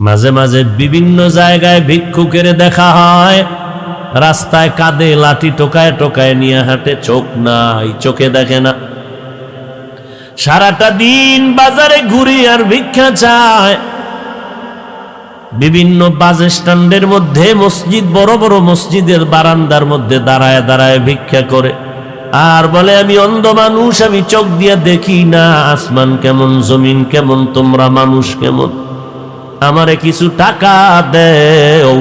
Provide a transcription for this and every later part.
মাঝে মাঝে বিভিন্ন জায়গায় ভিক্ষুকের দেখা হয়, রাস্তায় কাঁধে লাঠি টোকায় টোকায় নিয়ে হাঁটে, চোখ নাই, চোখে দেখে না। সারাটা দিন বাজারে ঘুরি আর ভিক্ষা চায়। বিভিন্ন বাস স্ট্যান্ডের মধ্যে, মসজিদ, বড় বড় মসজিদের বারান্দার মধ্যে দাঁড়ায় দাঁড়ায় ভিক্ষা করে আর বলে, আমি অন্ধ মানুষ, আমি চোখ দিয়ে দেখি না, আসমান কেমন, জমিন কেমন, তোমরা মানুষ কেমন, আমারে কিছু টাকা দেও,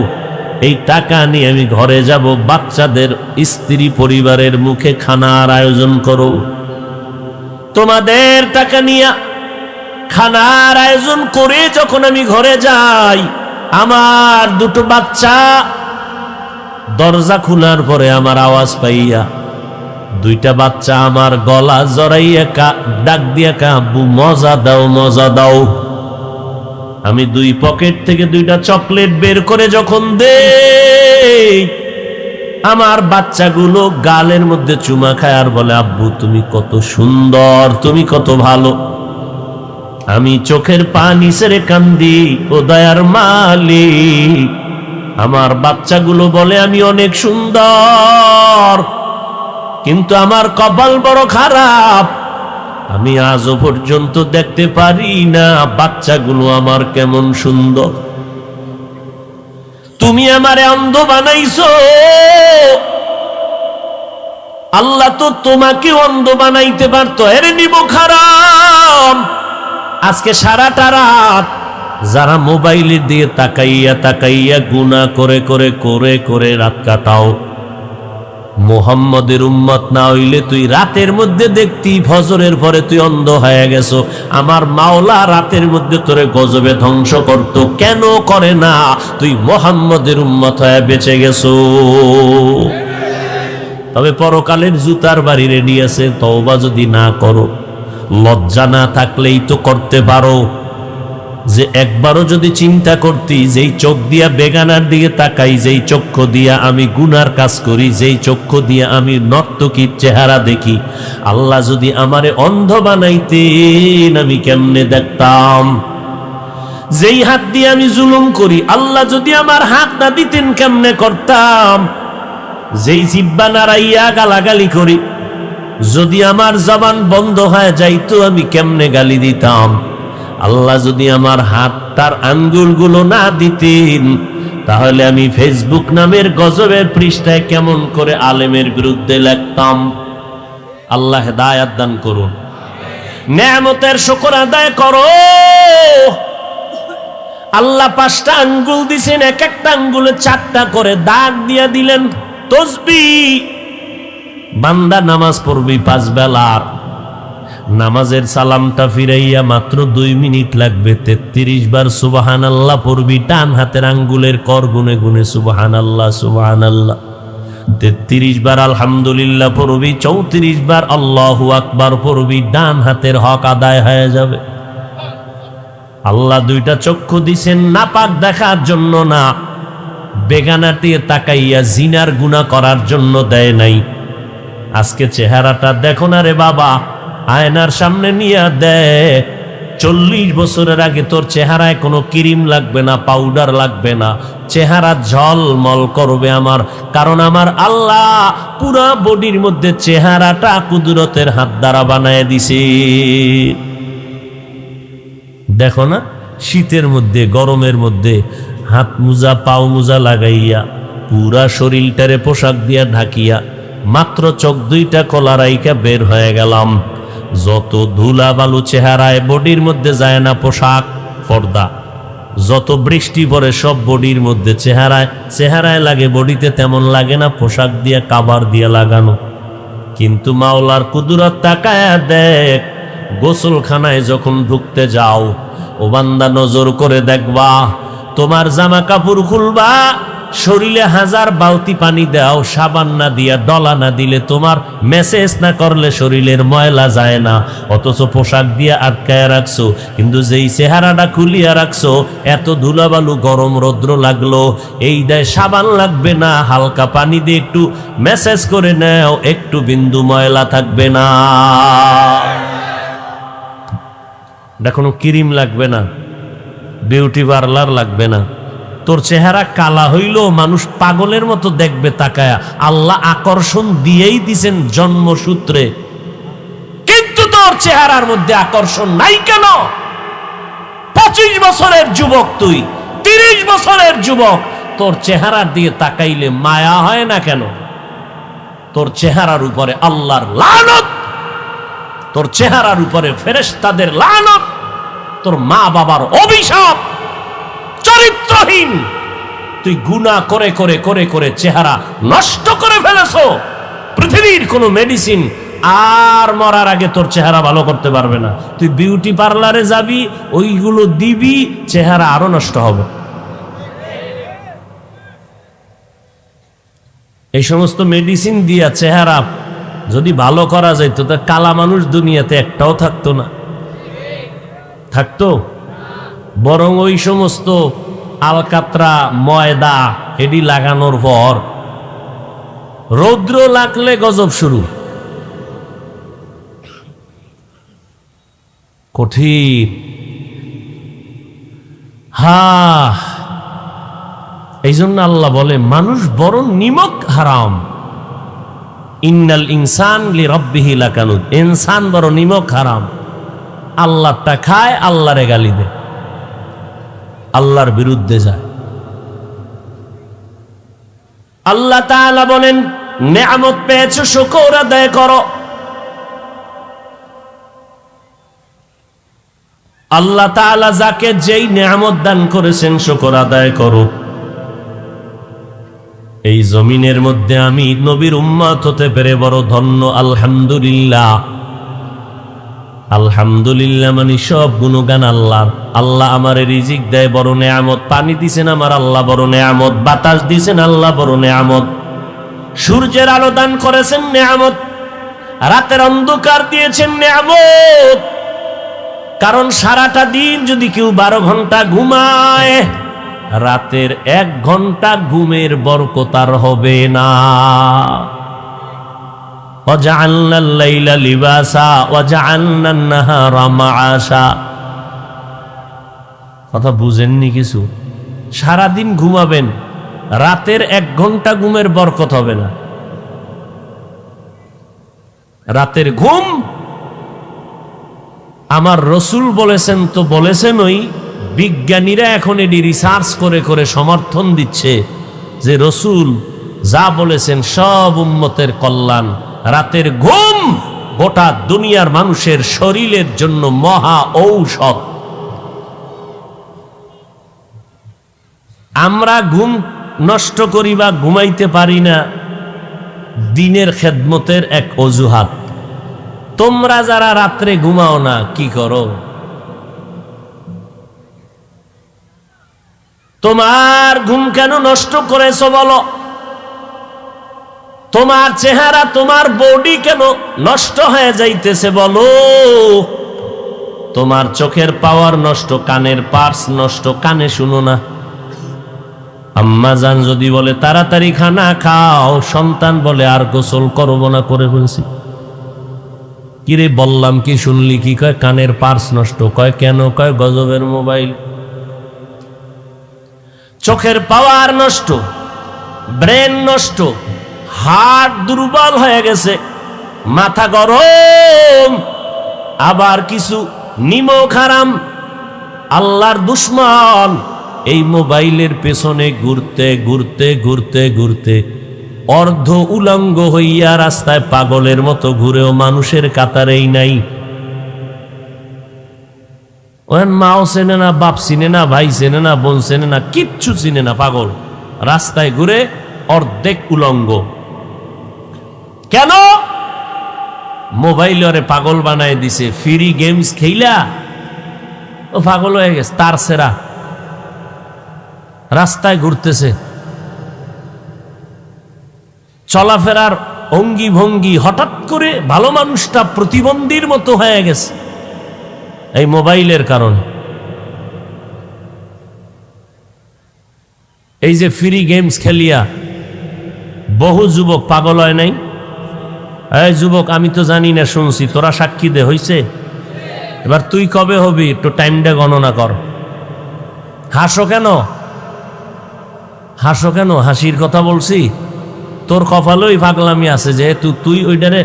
এই টাকা নিয়ে আমি ঘরে যাব, বাচ্চাদের, স্ত্রী পরিবারের মুখে খানার আয়োজন করো। তোমাদের টাকা নিয়ে খানার আয়োজন করে যখন আমি ঘরে যাই, আমার দুটো বাচ্চা দরজা খোলার পরে আমার আওয়াজ পাইয়া দুইটা বাচ্চা আমার গলা জড়াইয়া ডাক দিয়া কা, আব্বু মজা দাও, মজা দাও। আমি দুই পকেট থেকে দুইটা চকলেট বের করে যখন দেই, আমার বাচ্চাগুলো গালের মধ্যে চুমা খায় আর বলে, আব্বু তুমি কত সুন্দর, তুমি কত ভালো। আমি চোখের পানি ছেড়ে কান্দি, ও দয়ার মালিক, আমার বাচ্চাগুলো বলে আমি অনেক সুন্দর, কিন্তু আমার কপাল বড় খারাপ, আমি আজও পর্যন্ত দেখতে পারি না বাচ্চাগুলো আমার কেমন সুন্দর। তুমি আমারে অন্ধ বানাইছো, আল্লাহ তো তোমাকে অন্ধ বানাইতে পারতো, এর নিব খারাপ। আজকে সারাটা রাত যারা মোবাইলের দিয়ে তাকাইয়া তাকাইয়া গুনাহ করে করে করে করে রাত কাটাও, মুহাম্মদের উম্মত না হইলে তুই রাতের মধ্যে দেখতি, ফজরের পরে তুই অন্ধ হয়ে গেছো। আমার মাওলা রাতের মধ্যে তোরে গজবে ধ্বংস করত, কেন করে না? তুই মুহাম্মদের উম্মত হয়ে বেঁচে গেছো। তবে পরকালের জুতার বাড়ি রেডি আছে, তওবা যদি না করো, লজ্জা না থাকলেই তো করতে পারো যে একবারও যদি চিন্তা করতি, যেই চোখ দিয়া বেগানার দিকে তাকাই, যেই চক্ষু দিয়া আমি গুনার কাজ করি, যেই চক্ষু দিয়া আমি নর্তকীর চেহারা দেখি, আল্লাহ যদি আমারে অন্ধ বানাইতেন আমি কেমনে দেখতাম? যেই হাত দিয়ে আমি জুলুম করি, আল্লাহ যদি আমার হাত না দিতেন কেমনে করতাম? যেই জিহ্বা নাড়াইয়া গালাগালি করি, যদি আমার জবান বন্ধ হয়ে যাইতো আমি কেমনে গালি দিতাম? আল্লাহ যদি আমার হাতটার আঙ্গুলগুলো না দিতেন, তাহলে আমি ফেসবুক নামের গজবের পৃষ্ঠায় কেমন করে আলেমের বিরুদ্ধে লিখতাম। আল্লাহ হেদায়েত দান করুন। নেয়ামতের শুকর আদায় করো। আল্লাহ 5টা আঙ্গুল দিছেন, এক একটা আঙ্গুলে 4টা করে দাগ দিয়া দিলেন। তাসবিহ বান্দা নামাজ পড়বি 5 বেলার, নামাজের সালামটা ফিরাইয়া মাত্র 2 মিনিট লাগবে। 33 বার সুবহানাল্লাহ পড়বি, ডান হাতের আঙ্গুলের কর গুনে গুনে সুবহানাল্লাহ সুবহানাল্লাহ। 33 বার আলহামদুলিল্লাহ পড়বি, 34 বার আল্লাহু আকবার পড়বি, ডান হাতের হক আদায় হয়ে যাবে। আল্লাহ 2টা চক্ষু দিছেন নাপাক দেখার জন্য না, বেগানাতে তাকাইয়া জিনার গুনাহ করার জন্য দেয় নাই। আজকে চেহারাটা দেখো না রে বাবা, আয়নার সামনে নিয়ে দেখ। 40 বছরের আগে তোর চেহারায় কোনো ক্রিম লাগবে না, পাউডার লাগবে না, চেহারা ঝলমল করবে আমার, কারণ আমার আল্লাহ পুরা বডির মধ্যে চেহারাটা কুদরতের হাত দ্বারা বানায় দিছে। দেখো না, শীতের মধ্যে, গরমের মধ্যে হাত মোজা পাও মোজা লাগাইয়া পুরা শরীরটারে পোশাক দিয়া ঢাকিয়া মাত্র চোখ 2টা খোলা রাইখা বের হয়ে গেলাম। যত ধুলা বালু চেহারায়, বডির মধ্যে যায় না পোশাক পর্দা, যত বৃষ্টি পড়ে সব বডির মধ্যে চেহারায় লাগে, বডিতে তেমন লাগে না, পোশাক দিয়া কাবার দিয়া লাগানো। কিন্তু মাওলার কুদরত তাকায়া দেখ, গোসলখানায় যখন ঢুকতে যাও, ও বান্দা নজর করে দেখবা, তোমার জামা কাপড় খুলবা, শরীরে 1000 বালতি পানি দাও, সাবান না দিয়া ডলা না দিলে, তোমার মেসেজ না করলে শরীরের ময়লা যায় না, অথচ পোশাক দিয়ে আটকায় রাখছো। কিন্তু যেই চেহারাটা খুলিয়া রাখছো, এত ধুলাবালু গরম রৌদ্র লাগলো, এই দেয় সাবান লাগবে না, হালকা পানি দিয়ে একটু মেসেজ করে নাও, একটু বিন্দু ময়লা থাকবে না, এটা কোনো ক্রিম লাগবে না। বিউটি পার্লার লাগবে না। তোর চেহারা কালা হইলেও মানুষ পাগলের মতো দেখবে তাকায়া। আল্লাহ আকর্ষণ দিয়েই দিছেন জন্মসূত্রে, কিন্তু তোর চেহারার মধ্যে আকর্ষণ নাই কেন? 25 বছরের যুবক তুই, 30 বছরের যুবক, তোর চেহারার দিয়ে তাকাইলে মায়া হয় না কেন? তোর চেহারার উপরে আল্লাহর লানত, তোর চেহারার উপরে ফেরেশতাদের লানত, তোর মা বাবার অভিশাপ। চরিত্রহীন তুই গুনাহ করে করে করে করে চেহারা নষ্ট করে ফেলেছো। পৃথিবীর কোনো মেডিসিন আর মরার আগে তোর চেহারা ভালো করতে পারবে না। তুই বিউটি পার্লারে যাবি, ওইগুলো দিবি, চেহারা আরো নষ্ট হবে। এই সমস্ত মেডিসিন দিয়া চেহারা যদি ভালো করা যাইত, তা কালা মানুষ দুনিয়াতে একটাও থাকতো না। থাকতো? বরং ওই সমস্ত আলকাতরা, ময়দা এডি লাগানোর পর রৌদ্র লাগলে গজব শুরু। কঠিন। এই জন্য আল্লাহ বলে মানুষ বড় নিমক হারাম। ইন্নাল ইনসান লিরাব্বিহি লাকানুদ, ইনসান বড় নিমক হারাম। আল্লাহটা খায়, আল্লাহরে গালি দেয়, আল্লাহর বিরুদ্ধে যায়। আল্লাহ তাআলা বলেন নেয়ামত পেয়েছো, শুকর আদায় করো। আল্লাহ তাআলা যাকে যেই নেয়ামত দান করেছেন শুকর আদায় করো। এই জমিনের মধ্যে আমি নবীর উম্মত হতে পেরে বড় ধন্য। আলহামদুলিল্লাহ, আলহামদুলিল্লাহ মানে সব গুণগান আল্লাহর। আল্লাহ আমারে রিজিক দেয়, বড় নেয়ামত। পানি দিছেন আমার আল্লাহ, বড় নেয়ামত। বাতাস দিছেন আল্লাহ, বড় নেয়ামত। সূর্যের আলো দান করেছেন, নেয়ামত। রাতের অন্ধকার দিয়েছেন, নেয়ামত। কারণ সারাটা দিন যদি কেউ 12 ঘন্টা ঘুমায়, রাতের 1 ঘন্টা ঘুমের বরকত আর হবে না। ওয়াজআলনাল লাইলা লিবাসা ওয়াজআলনান নাহারা মাআশা। কথা বুঝেননি কিছু? সারাদিন ঘুমাবেন, রাতের 1 ঘন্টা ঘুমের বরকত হবে না। রাতের ঘুম আমার রসুল বলেছেন, তো বলেছেন ওই বিজ্ঞানীরা এখন এটি রিসার্চ করে করে সমর্থন দিচ্ছে যে রসুল যা বলেছেন সব উম্মতের কল্যাণ। রাতের ঘুম গোটা দুনিয়ার মানুষের শরীরের জন্য মহা ঔষধ। আমরা ঘুম নষ্ট করি বা ঘুমাইতে পারি না, দিনের খেদমতের এক অজুহাত। তোমরা যারা রাত্রে ঘুমাও না, কি করো? তোমার ঘুম কেন নষ্ট করেছো বলো? তোমার চেহারা, তোমার বডি কেন নষ্ট হয়ে যাইতেছে বলো? তোমার চোখের পাওয়ার নষ্ট, কানের পার্স নষ্ট, কানে শুনো না। আম্মা জান যদি বলে তাড়াতাড়ি খানা খাও, সন্তান বলে আর গোসল করবো না, করে ফেলছি। কিরে বললাম কি, শুনলি কি? কয় কানের পার্স নষ্ট। কয় কেন? কয় গজবের মোবাইল। চোখের পাওয়ার নষ্ট, ব্রেন নষ্ট, হার্ট দুর্বল হয়ে গেছে, মাথা গরম, আবার কিছু নিমক হারাম, আল্লাহর দুশ্মন। এই মোবাইলের পেছনে ঘুরতে ঘুরতে ঘুরতে ঘুরতে অর্ধ উলঙ্গ হইয়া রাস্তায় পাগলের মতো ঘুরেও মানুষের কাতারেই নাই। ওখানে মাও চেনে না, বাপ চিনে না, ভাই চেনে না, বোন চেনে না, কিচ্ছু চিনে না, পাগল রাস্তায় ঘুরে অর্ধেক উলঙ্গ। কেন? মোবাইল ওরে পাগল বানায় দিছে। ফ্রি গেমস খেইলা ও পাগল হয়ে গেছে, তার সেরা রাস্তায় ঘুরতেছে। চলাফেরার অঙ্গি ভঙ্গি হঠাৎ করে ভালো মানুষটা প্রতিবন্ধীর মতো হয়ে গেছে এই মোবাইলের কারণে। এই যে ফ্রি গেমস খেলিয়া বহু যুবক পাগল হয় নাই? এই যুবক, আমি তো জানি না, শুনছি, তোরা সাক্ষী দে, হইছে? এবার তুই কবে হবি একটু টাইমটা গণনা কর। হাসো কেন? হাসো কেন? হাসির কথা বলছি? তোর কপালেই পাগলামি আছে যে তুই ওইটারে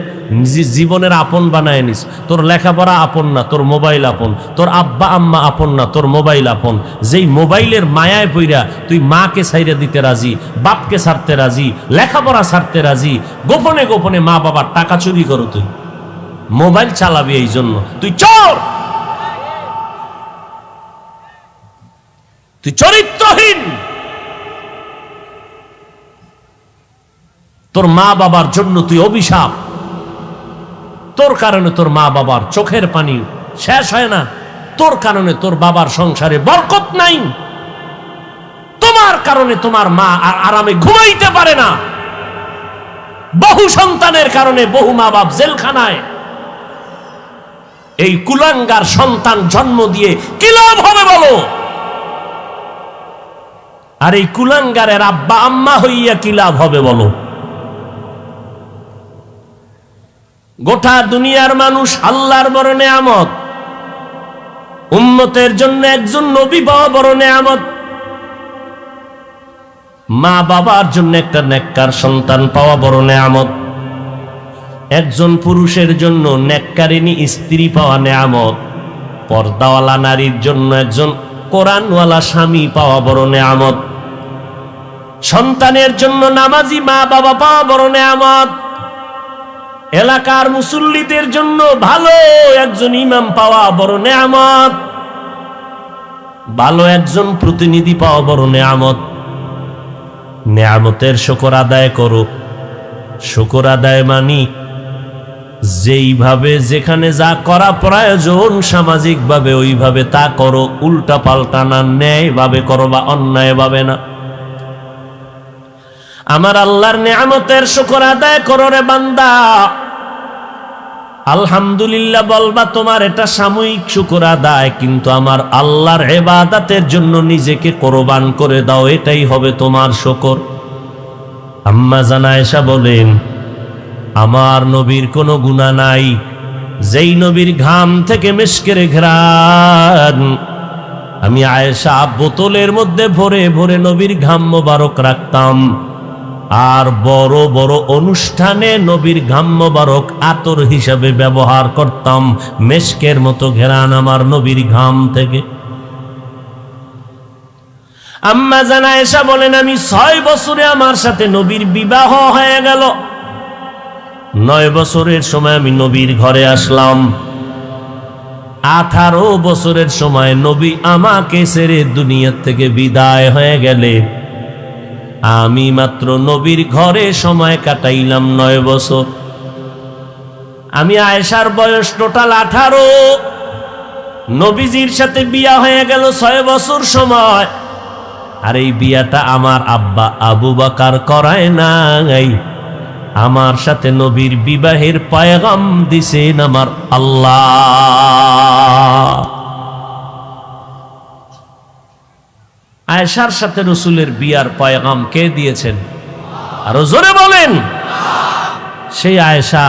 জীবনের আপন বানায় নিস। তোর লেখাপড়া আপন না, তোর মোবাইল আপন। তোর আব্বা আম্মা আপন না, তোর মোবাইল আপন। যেই মোবাইলের মায়ায় পইরা তুই মাকে ছাইরা দিতে রাজি, বাপকে ছাড়তে রাজি, লেখাপড়া ছাড়তে রাজি, গোপনে গোপনে মা বাবার টাকা চুরি করো। তুই মোবাইল চালাবি এই জন্য, তুই চোর, তুই চরিত্রহীন। তোর মা বাবার জন্য তুই অভিশাপ। তোর কারণে তোর মা বাবার চোখের পানি শেষ হয় না। তোর কারণে তোর বাবার সংসারে বরকত নাই। তোমার কারণে তোমার মা আর আরামে ঘুমাইতে পারে না। বহু সন্তানের কারণে বহু মা বাপ জেলখানায়। এই কুলাঙ্গার সন্তান জন্ম দিয়ে কি লাভ হবে বলো? আর এই কুলাঙ্গারের আব্বা আম্মা হইয়া কি লাভ হবে বলো? গোটা দুনিয়ার মানুষ আল্লাহর বড় নেয়ামত। উম্মতের জন্য একজন নবী পাওয়া বড় নেয়ামত। মা বাবার জন্য একটা নেককার সন্তান পাওয়া বড় নেয়ামত। একজন পুরুষের জন্য নেককারিনী স্ত্রী পাওয়া নেয়ামত। পর্দাওয়ালা নারীর জন্য একজন কোরআনওয়ালা স্বামী পাওয়া বড় নেয়ামত। সন্তানের জন্য নামাজি মা বাবা পাওয়া বড় নেয়ামত। এলাকার মুসল্লিদের জন্য ভালো একজন ইমাম পাওয়া বড় নেয়ামত। ভালো একজন প্রতিনিধি পাওয়া বড় নেয়ামত। নেয়ামতের শুকর আদায় করো। শুকর আদায় মানি যেইভাবে যেখানে যা করা প্রয়োজন সামাজিকভাবে ওইভাবে তা করো। উল্টা পাল্টা না, ন্যায়ভাবে করো বা অন্যায়ভাবে না। আমার আল্লাহর নেয়ামতের শুকর আদায় করো রে বান্দা। আলহামদুলিল্লাহ বলবা তোমার এটা সাময়িক শুকর আদায়, কিন্তু আমার আল্লাহর ইবাদতের জন্য নিজেকে কোরবান করে দাও, এটাই হবে তোমার শুকর। আম্মা জান আয়েশা বলেন, আমার নবীর কোনো গুনাহ নাই। যেই নবীর ঘাম থেকে মিশকের ঘ্রাণ, আমি আয়েশা বোতলের মধ্যে ভরে ভরে নবীর ঘাম মোবারক রাখতাম। আর বড় বড় অনুষ্ঠানে নবীর ঘাম মোবারক আতর হিসাবে ব্যবহার করতাম। মেশকের মতো ঘেরান আমার নবীর ঘাম থেকে। আম্মা জান আয়েশা বলেন, আমি 6 বছরে আমার সাথে নবীর বিবাহ হয়ে গেল। 9 বছরের সময় আমি নবীর ঘরে আসলাম। 18 বছরের সময় নবী আমাকে ছেড়ে দুনিয়া থেকে বিদায় হয়ে গেলে আমি মাত্র নবীর ঘরে সময় কাটাইলাম 9 বছর। আমি আয়েশার বয়স টোটাল 18। নবীজির সাথে বিয়া হয়ে গেল 6 বছর সময়। আর এই বিয়াটা আমার আব্বা আবু বকর করায় নাই, আমার সাথে নবীর বিবাহের পয়গাম দিছেন আমার আল্লাহ। আয়েশার সাথে রসুলের বিয়ার পয়গাম কে দিয়েছেন? আরো জোরে বলেন। সেই আয়েশা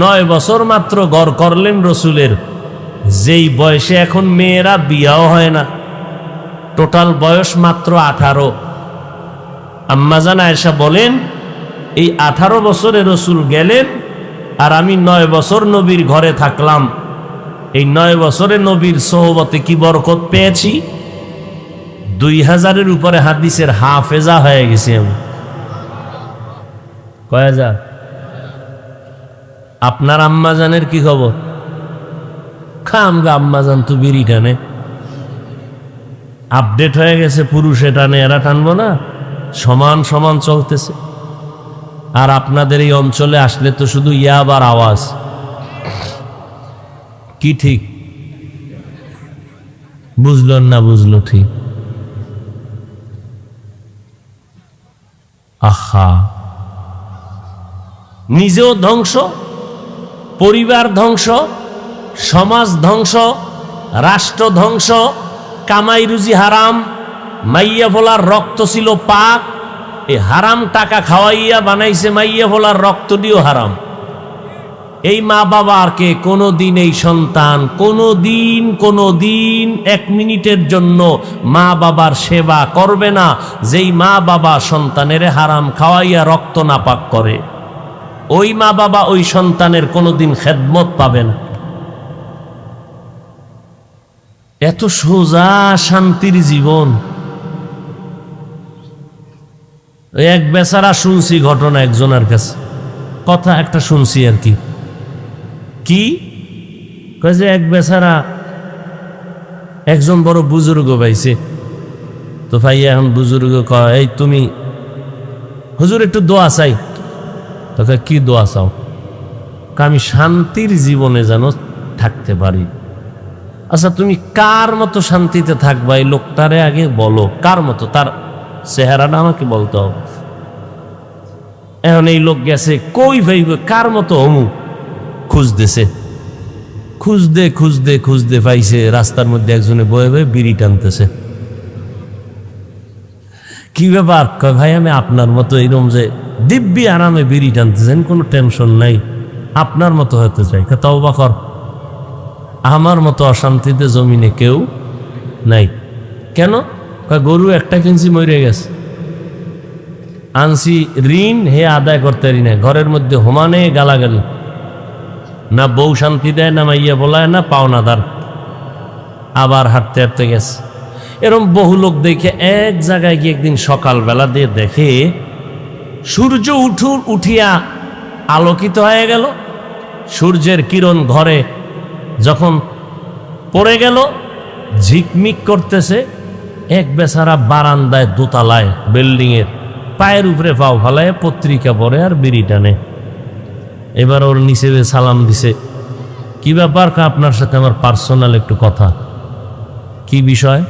9 বছর মাত্র গড় করলেন রসুলের, যেই বয়সে এখন মেয়েরা বিয়াও হয় না। টোটাল বয়স মাত্র 18। আম্মা জান আয়েশা বলেন, এই 18 বছরে রসুল গেলেন আর আমি 9 বছর নবীর ঘরে থাকলাম। এই 9 বছরে নবীর সোহবতে কি বরকত পেয়েছি। 2000-এর উপরে হাদিসের হাফেজা হয়ে গেছি আমি। কয় হাজার? আপনার আম্মা জানের কি খবর? খামগা আম্মা জান তো বিড়ি টানে, আপডেট হয়ে গেছে। পুরুষে টানে, এরা টানবো না, সমান সমান চলতেছে। আর আপনাদের এই অঞ্চলে আসলে তো শুধু ইয়াবার আওয়াজ। কি ঠিক? বুঝলো না বুঝলো ঠিক? আহা, নিজেও ধ্বংস, পরিবার ধ্বংস, সমাজ ধ্বংস, রাষ্ট্র ধ্বংস, কামাই রুজি হারাম। মাইয়া ভোলার রক্ত ছিল পাক, এই হারাম টাকা খাওয়াইয়া বানাইছে মাইয়া ভোলার রক্ত দিয়েও হারাম। এই মা বাবাকে কোনোদিন এই সন্তান কোনোদিন 1 মিনিটের জন্য মা বাবার সেবা করবে না, যেই মা বাবা সন্তানের হারাম খাওয়াইয়া রক্ত নাপাক করে। ওই মা বাবা ওই সন্তানের কোনোদিন খেদমত পাবে না। এত সোজা শান্তির জীবন। এক বেচারা শুনছি ঘটনা একজনের কাছে, কথা একটা শুনছি আর কি। যে এক বেচারা একজন বড় বুজুর্গ পাইছে, তো ভাইয়া এখন বুজুর্গ কয়, এই তুমি হুজুর একটু দোয়া চাই। তোকে কি দোয়া চাও? আমি শান্তির জীবনে যেন থাকতে পারি। আচ্ছা তুমি কার মতো শান্তিতে থাকবা এই লোকটারে আগে বলো, কার মতো, তার চেহারাটা আমাকে বলতে হবে। এখন এই লোক গেছে কই ভাই কার মতো অমুক খুঁজতেছে, খুঁজতে পাইছে রাস্তার মধ্যে একজনে বয়ে বয়ে বিড়ি টানতেছে। কি ব্যাপার? কয় ভাই আমি আপনার মতো এইরকম যে দিব্যি আরামে বিড়ি টানতেছেন, কোনো টেনশন নাই, আপনার মতো হতে চাই। তওবা কর, আমার মতো অশান্তিতে জমিনে কেউ নাই। কেন? গরু একটা কিনছি মরে গেছে, আনছি ঋণ হে আদায় করতে পারি না, ঘরের মধ্যে হোমানে গালাগালি, না বউ শান্তি দেয়, না মাইয়া বলায়, না পাওনাদার, আবার হাঁটতে হাঁটতে গেছে। এরকম বহু লোক দেখে এক জায়গায় গিয়ে একদিন সকালবেলা দিয়ে দেখে সূর্য উঠিয়া আলোকিত হয়ে গেল। সূর্যের কিরণ ঘরে যখন পড়ে গেল, ঝিকমিক করতেছে। এক বেচারা বারান্দায় দোতলায় বিল্ডিং এর পায়ের উপরে পাও ফালায় পত্রিকা পড়ে আর বিড়ি টানে। এবার ওর নিচে সালাম দিছে, কি ব্যাপার? আপনার সাথে আমার পার্সোনাল একটু কথা। কি বিষয়?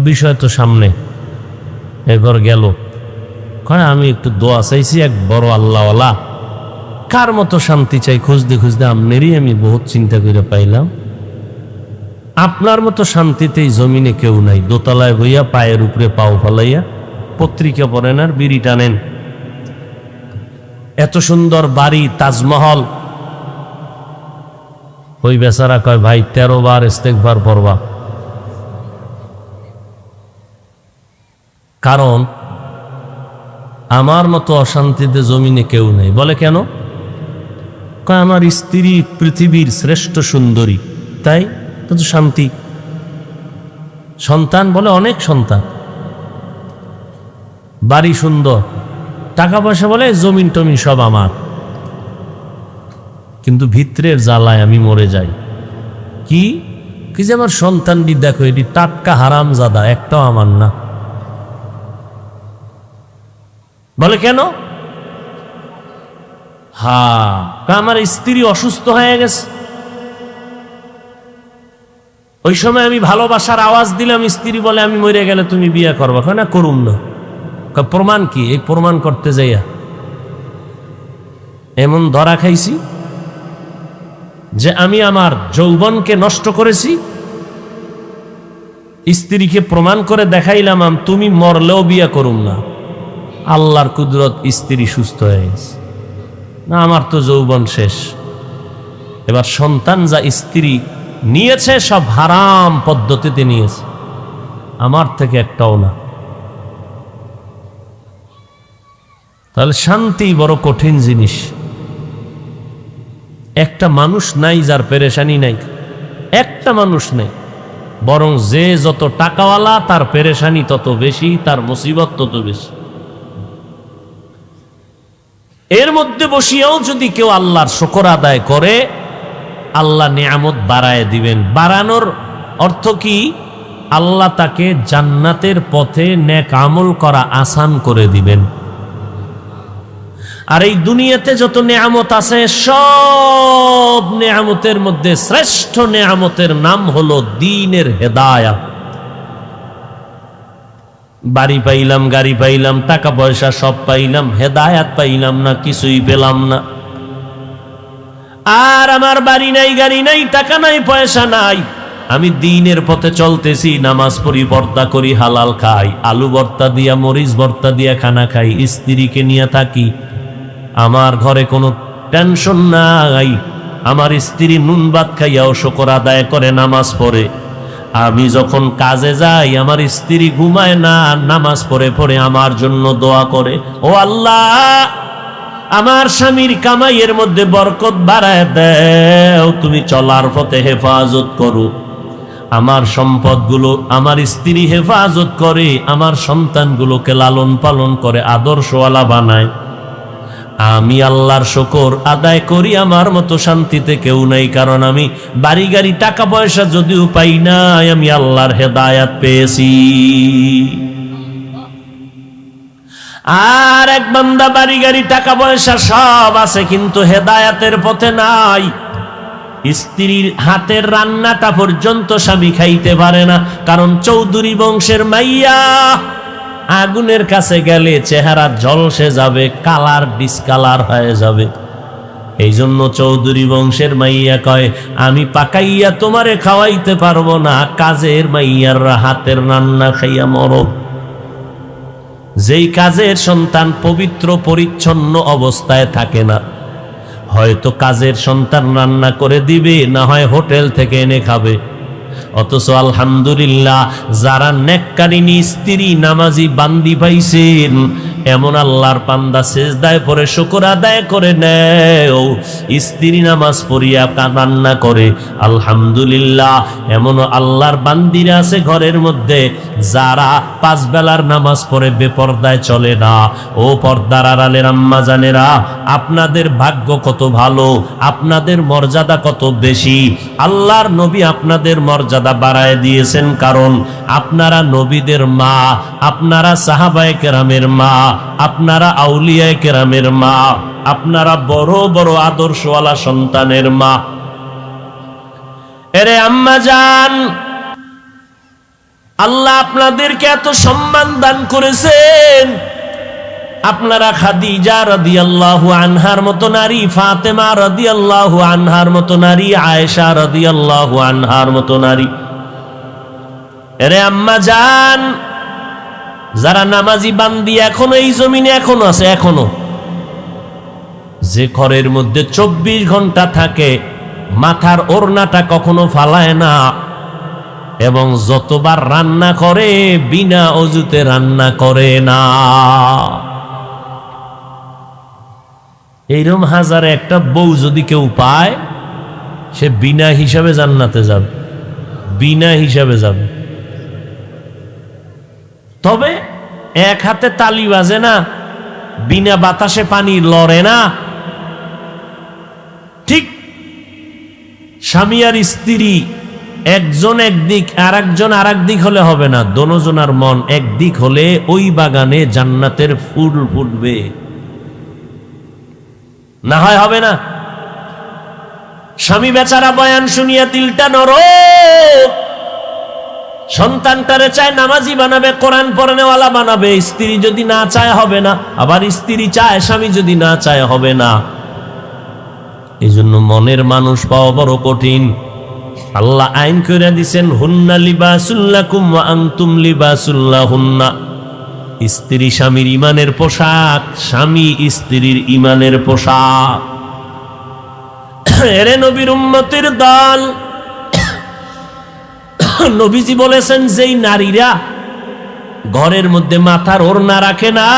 বিষয় তো সামনে। এবার গেল, আমি একটু দোয়া চাইছি, এক বড় আল্লাহওয়ালা কার মতো শান্তি চাই খুঁজতে আপনারই আমি বহুত চিন্তা করে পাইলাম। আপনার মতো শান্তিতেই জমিনে কেউ নাই। দোতলায় বইয়া পায়ের উপরে পাও ফালাইয়া পত্রিকা পড়েন আর বিড়ি টানেন। এত সুন্দর বাড়ি, তাজমহল। ওই বেচারা কয়, ভাই 13 বার ইস্তেগফার পড়বা, কারণ আমার মতো অশান্তিতে জমিনে কেউ নেই। বলে কেন? কয় আমার স্ত্রী পৃথিবীর শ্রেষ্ঠ সুন্দরী, তাই তো শান্তি। সন্তান বলে অনেক সন্তান, বাড়ি সুন্দর, টাকা পয়সা বলে জমিন টমিন সব আমার, কিন্তু ভিতরের জ্বালায় আমি মরে যাই। কি যে আমার সন্তানটি দেখো, এটি টাটকা হারামজাদা, একটাও আমার না। বলে কেন? আমার স্ত্রী অসুস্থ হয়ে গেছে, ওই সময় আমি ভালোবাসার আওয়াজ দিলাম, স্ত্রী বলে আমি মরে গেলে তুমি বিয়ে করবা। না করুন না। প্রমাণ কি? এই প্রমাণ করতে যাইয়া এমন ধরা খাইছি যে আমি আমার যৌবনকে নষ্ট করেছি। স্ত্রীকে প্রমাণ করে দেখাইলাম তুমি মরলেও বিয়ে করুম না। আল্লাহর কুদরত, স্ত্রী সুস্থ হয়ে গেছে। না আমার তো যৌবন শেষ। এবার সন্তান যা স্ত্রী নিয়েছে সব হারাম পদ্ধতিতে নিয়েছে, আমার থেকে একটাও না। তাহলে শান্তি বড় কঠিন জিনিস। একটা মানুষ নাই যার পেরেশানি নাই, একটা মানুষ নেই। বরং যে যত টাকাওয়ালা তার পেরেশানি তত বেশি, তার মুসিবত তত বেশি। এর মধ্যে বসিয়াও যদি কেউ আল্লাহর শুকর আদায় করে, আল্লাহ নিয়ামত বাড়ায় দিবেন। বাড়ানোর অর্থ কি? আল্লাহ তাকে জান্নাতের পথে নেক আমল করা আসান করে দিবেন। আর এই দুনিয়াতে যত নিয়ামত আছে, সব নিয়ামতের মধ্যে শ্রেষ্ঠ নিয়ামতের নাম হলো দ্বীনের হেদায়াত। বাড়ি পাইলাম, গাড়ি পাইলাম, টাকা পয়সা সব পাইলাম, হেদায়াত পাইলাম না, কিছুই পেলাম না। আর আমার বাড়ি নাই, গাড়ি নাই, টাকা নাই, পয়সা নাই, আমি দ্বীনের পথে চলতেছি, নামাজ পড়ি, পর্দা করি, হালাল খাই, আলু ভর্তা দিয়া, মরিচ ভর্তা দিয়া খানা খাই, স্ত্রীকে নিয়ে থাকি, আমার ঘরে কোনো টেনশন নাই। আমার স্ত্রী নুন ভাত খাইয়াও শুকর আদায় করে, নামাজ পড়ে। আমি যখন কাজে যাই আমার স্ত্রী ঘুমায় না, নামাজ পড়ে পড়ে আমার জন্য দোয়া করে, ও আল্লাহ আমার স্বামীর কামাইয়ের মধ্যে বরকত বাড়ায় দাও, তুমি চলার পথে হেফাজত করো। আমার সম্পদগুলো আমার স্ত্রী হেফাজত করে, আমার সন্তানগুলোকে লালন পালন করে, আদর্শওয়ালা বানায়। আমি আল্লাহর শুকর আদায় করি, আমার মতো শান্তিতে কেউ নাই। কারণ আমি বাড়ি গাড়ি টাকা পয়সা যদিও পাই নাই, আমি আল্লাহর হেদায়াত পেয়েছি। আর এক বান্দা বাড়ি গাড়ি টাকা পয়সা সব আছে, কিন্তু হেদায়াতের পথে নাই। স্ত্রীর হাতের রান্নাটা পর্যন্ত স্বামী খাইতে পারে না, কারণ চৌধুরী বংশের মাইয়া। আগুনের কাছে গেলে চেহারা ঝলসে যাবে, কালার ডিসকালার হয়ে যাবে। এই জন্য চৌধুরী বংশের মাইয়া কয়, আমি পাকাইয়া তোমারে খাওয়াইতে পারবো না, কাজের মাইয়ার হাতের রান্না খাইয়া মরো। যেই কাজের সন্তান পবিত্র পরিচ্ছন্ন অবস্থায় থাকে না, হয়তো কাজের সন্তান রান্না করে দিবে, না হয় হোটেল থেকে এনে খাবে। অথচ আলহামদুলিল্লাহ যারা নেককারিনী স্ত্রী নামাজি বান্দি পাইছেন, এমন আল্লাহর বান্দা সেজদায় পড়ে শুকর আদায় করে নেয়, স্ত্রী নামাজ পড়িয়া রান্না করে, আলহামদুলিল্লাহ। এমন আল্লাহর বান্দিরা আছে ঘরের মধ্যে যারা পাঁচ বেলার নামাজ পড়ে বেপর্দায় চলে না। ও পর্দার আড়ালের আম্মা জানেরা, আপনাদের ভাগ্য কত ভালো, আপনাদের মর্যাদা কত বেশি। আল্লাহর নবী আপনাদের মর্যাদা বাড়ায় দিয়েছেন, কারণ আপনারা নবীদের মা, আপনারা সাহাবায়ে কেরামের মা, আপনারা আউলিয়ায়ে কেরামের মা, আপনারা বড় বড় আদর্শওয়ালা সন্তানের মা। এরে আম্মা জান, আল্লাহ আপনাদেরকে এত সম্মান দান করেছেন। আপনারা খাদিজা রাদিয়াল্লাহু আনহার মতো নারী, ফাতেমা রাদিয়াল্লাহু আনহার মতো নারী, আয়েশা রাদিয়াল্লাহু আনহার মতো নারী। এরে আম্মা জান, যারা নামাজি বান্দি এখনো এই জমিনে এখনো আছে, এখনো যে ঘরের মধ্যে 24 ঘন্টা থাকে, মাথার ওড়নাটা কখনো ফালায় না, এবং যতবার রান্না করে বিনা অজুতে রান্না করে না। এইরকম হাজারে একটা বউ যদি কেউ পায়, সে বিনা হিসাবে জান্নাতে যাবে, বিনা হিসাবে যাবে। তবে এক হাতে তালি বাজে না, বিনা বাতাসে পানি লড়ে না। ঠিক স্বামী আর স্ত্রী একজন একদিক আর একজন আর একদিক হলে হবে না, দোনোজনার মন একদিক হলে ওই বাগানে জান্নাতের ফুল ফুটবে, না হয় হবে না। স্বামী বেচারা বয়ান শুনিয়া দিলটা নরম, সন্তানটারে চায় নামাজি বানাবে, কোরআন পড়ানেওয়ালা বানাবে। স্ত্রী যদি না চায় হবে না, আবার স্ত্রী চায়, স্বামী যদি না চায় হবে না। এই জন্য মনের মানুষ পাওয়া বড় কঠিন। আল্লাহ আইন করে দিছেন, হুন্না লিবাসুল লাকুম ওয়া আনতুম লিবাসুল লাহুন্না। স্ত্রী স্বামীর ইমানের পোশাক, স্বামী স্ত্রীর ইমানের পোশাক। এরে নবীর উম্মতের দল, নবীজি বলেছেন, যেই নারীরা ঘরের মধ্যে মাথার ওড়না রাখে না,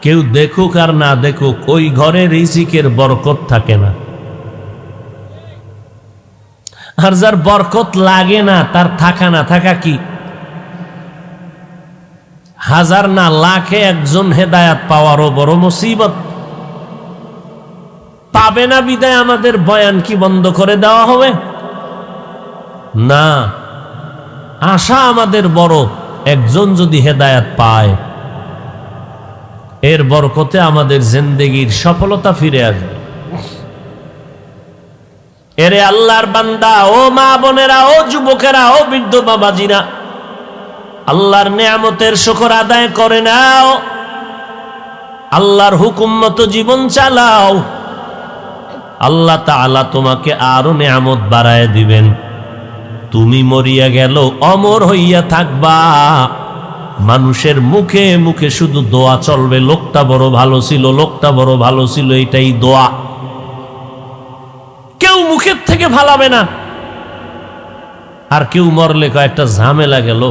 কেউ দেখুক আর না দেখুক, ওই ঘরে রিজিকের বরকত থাকে না। আর যার বরকত লাগে না, তার থাকা না থাকা কি? হাজার না লাখে একজন হেদায়াত পাওয়ারও বড় মুসিবত। পাবে না বিদায় আমাদের বয়ান কি বন্ধ করে দেওয়া হবে? না, আশা আমাদের বড়, একজন যদি হেদায়াত পায়, এর বরকতে আমাদের জিন্দেগির সফলতা ফিরে আসবে। এরে আল্লাহর বান্দা, ও মা বোনেরা, ও যুবকেরা, ও বৃদ্ধ বাবাজিরা, আল্লাহর নেয়ামতের শুকর আদায় করে নাও, আল্লাহর হুকুম মতো জীবন চালাও। আল্লাহ তাআলা তোমাকে আরো নেয়ামত বাড়ায় দিবেন। তুমি মরিয়া গেল অমর হইয়া থাকবা, মানুষের মুখে মুখে শুধু দোয়া চলবে, লোকটা বড় ভালো ছিল, লোকটা বড় ভালো ছিল, এটাই দোয়া। কেউ মুখের থেকে ভালাবে না। আর কেউ মরলে কয়েকটা ঝামেলা গেল,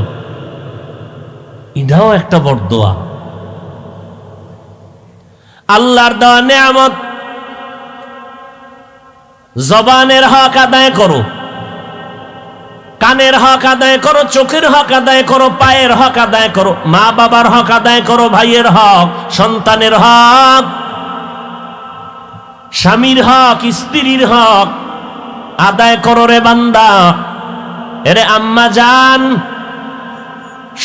এটাও একটা বড় দোয়া। আল্লাহর দেওয়া নেয়ামত, জবানের হক আদায় করো, কানের হক আদায় করো, চোখের হক আদায় করো, পায়ের হক আদায় করো, মা বাবার হক আদায় করো, ভাইয়ের হক, সন্তানের হক, স্বামীর হক, স্ত্রীর হক আদায় করো রে বান্দা। এরে আম্মা জান,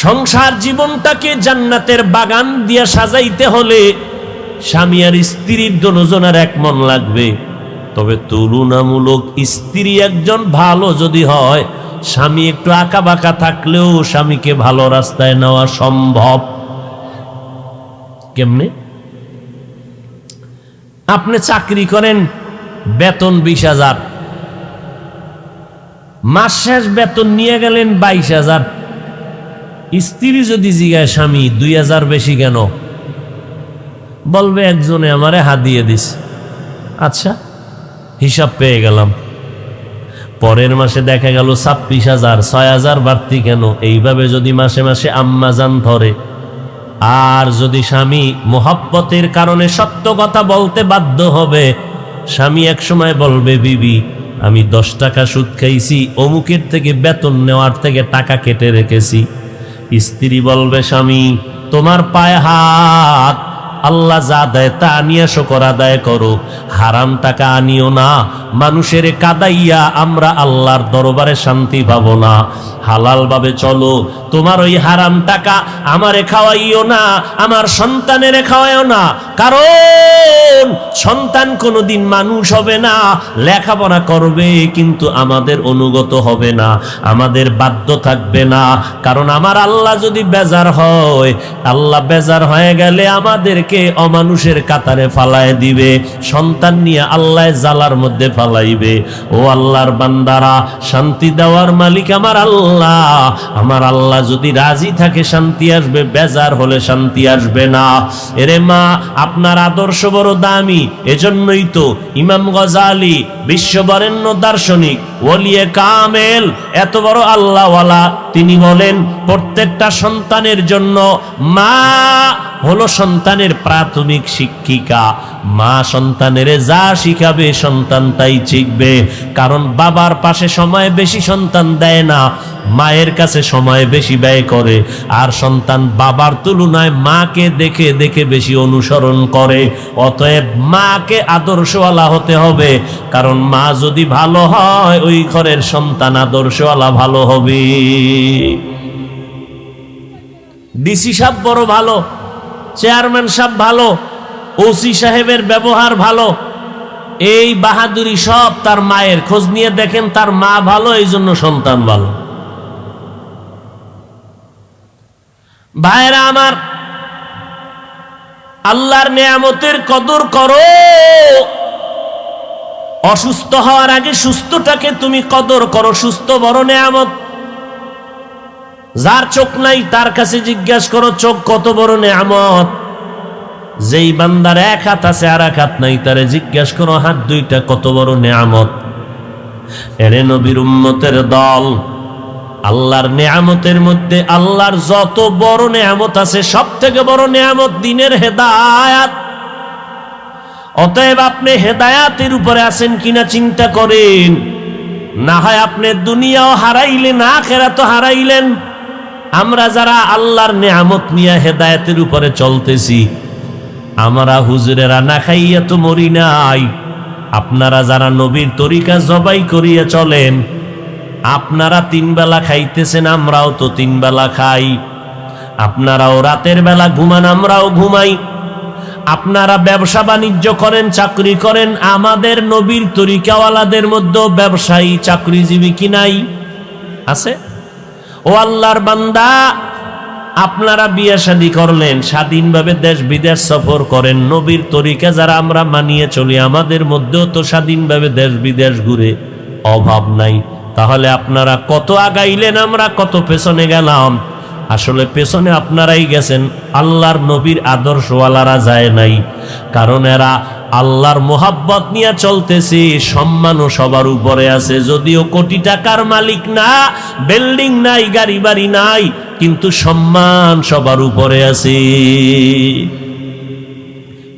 সংসার জীবনটাকে জান্নাতের বাগান দিয়ে সাজাইতে হলে স্বামী আর স্ত্রীর দুজনের এক মন লাগবে। তবে তুলনামূলক স্ত্রী একজন ভালো যদি হয়, স্বামী একটু আঁকা বাঁকা থাকলেও স্বামীকে ভালো রাস্তায় নেওয়া সম্ভব। কেমনে? আপনি চাকরি করেন, বেতন 20,000, মাস শেষ বেতন নিয়ে গেলেন 22,000। স্ত্রী যদি জিগায় স্বামী 2,000 বেশি কেন, বলবে একজনে আমারে হাত দিয়ে দিস, আচ্ছা হিসাব পেয়ে গেলাম। পরের মাসে দেখা গেল 26,000, 6,000 বাড়তি কেন? এইভাবে যদি মাসে মাসে আম্মা জান ধরে, আর যদি স্বামী মোহাব্বতের কারণে সত্য কথা বলতে বাধ্য হবে, স্বামী এক সময় বলবে বিবি আমি 10 টাকা সুদ খাইছি, অমুকের থেকে বেতন নেওয়ার থেকে টাকা কেটে রেখেছি। স্ত্রী বলবে স্বামী তোমার পায়ে হাত, আল্লাহ যা দেয় তা নিয়ে শুকর আদায় করো, হারাম টাকা আনিও না। মানুষের কাদাইয়া আমরা আল্লাহর দরবারে শান্তি পাবো না। হালাল ভাবে চলো, তোমার ওই হারাম টাকা আমারে খাওয়াইও না, আমার সন্তানের খাওয়াইও না। কারণ সন্তান কোনোদিন মানুষ হবে না, লেখাপড়া করবে কিন্তু আমাদের অনুগত হবে না, আমাদের বাধ্য থাকবে না। কারণ আমার আল্লাহ যদি বেজার হয়, আল্লাহ বেজার হয়ে গেলে আমাদেরকে অমানুষের কাতারে ফালায় দিবে, সন্তান নিয়ে আল্লাহ জালার মধ্যে ফালাইবে। ও আল্লাহর বান্দারা, শান্তি দেওয়ার মালিক আমার আল্লাহ। আমার আল্লাহ যদি রাজি থাকে শান্তি আসবে, বেজার হলে শান্তি আসবে না। এরে মা, আপনার আদর্শ বড় দামি, এজন্যই তো ইমাম গজালি বিশ্ববরেণ্য দার্শনিক, ওলিয়ে কামেল, এত বড় আল্লাহওয়ালা, তিনি বলেন প্রত্যেকটা সন্তানের জন্য মা হলো সন্তানের প্রাথমিক শিক্ষিকা। মা সন্তানের যা শিখাবে সন্তান তাই শিখবে। কারণ বাবার পাশে সময় বেশি সন্তান দেয় না, মায়ের কাছে সময় বেশি ব্যয় করে। আর সন্তান বাবার তুলনায় মাকে দেখে দেখে বেশি অনুসরণ করে। অতএব মাকে আদর্শওয়ালা হতে হবে, কারণ মা যদি ভালো হয় ওই ঘরের সন্তান আদর্শওয়ালা ভালো হবে। ডিসি সাহেব বড় ভালো, চেয়ারম্যান সাহেব ভালো, ওসি সাহেবের ব্যবহার ভালো, এই বাহাদুরি সব তার মায়ের। খোঁজ নিয়ে দেখেন তার মা ভালো, এই জন্য সন্তান ভালো। ভাইরা আমার, আল্লাহর নেয়ামতের কদর করো। অসুস্থ হওয়ার আগে সুস্থটাকে তুমি কদর করো। সুস্থ বড় নেয়ামত। যার চোখ নাই তার কাছে জিজ্ঞাসা করো চোখ কত বড় নেয়ামত। যেই বান্দার এক হাত আছে আর এক হাত নাই, তারে জিজ্ঞাসা করো হাত দুইটা কত বড় নেয়ামত। এরে নবীর উম্মতের দল, আল্লাহর নেয়ামতের মধ্যে আল্লাহর যত বড় নেয়ামত আছে, সব থেকে বড় নেয়ামত দিনের হেদায়াত। অতএব আপনি হেদায়াতের উপরে আছেন কিনা চিন্তা করেন। না হয় আপনি দুনিয়াও হারাইলেন, আখিরাতও হারাইলেন। আমরা যারা আল্লাহর নেয়ামত নিয়ে হেদায়েতের উপরে চলতেছি, আমরা হুজুরেরা না খাইয়া তো মরি নাই। আপনারা যারা নবীর তরিকা জবাই করিয়া চলেন, আপনারা 3 বেলা খাইতেছেন, আমরাও তো 3 বেলা খাই। আপনারাও রাতের বেলা ঘুমান, আমরাও ঘুমাই। আপনারা ব্যবসা বাণিজ্য করেন, চাকরি করেন, আমাদের নবীর তরিকাওয়ালাদের মধ্যে ব্যবসায়ী চাকরিজীবী কি নাই? আছে। ও আল্লাহর বান্দা, আপনারা বিয়ে শাদী করলেন, স্বাধীনভাবে দেশ বিদেশ সফর করেন, নবীর তরিকা যারা আমরা মানিয়ে চলি, আমাদের মধ্যেও তো স্বাধীনভাবে দেশ বিদেশ ঘুরে, অভাব নাই। তাহলে আপনারা কত আগাইলেন, আমরা কত পেছনে গেলাম। আসলে পেছনে আপনারাই গেছেন, আল্লাহর নবীর আদর্শওয়ালারা যায় নাই। কারণ এরা আল্লাহর মোহাব্বত নিয়ে চলতেছে, সম্মানও সবার উপরে আছে। যদিও কোটি টাকার মালিক না, বিল্ডিং নাই, গাড়ি বাড়ি নাই, কিন্তু সম্মান সবার উপরে আছে।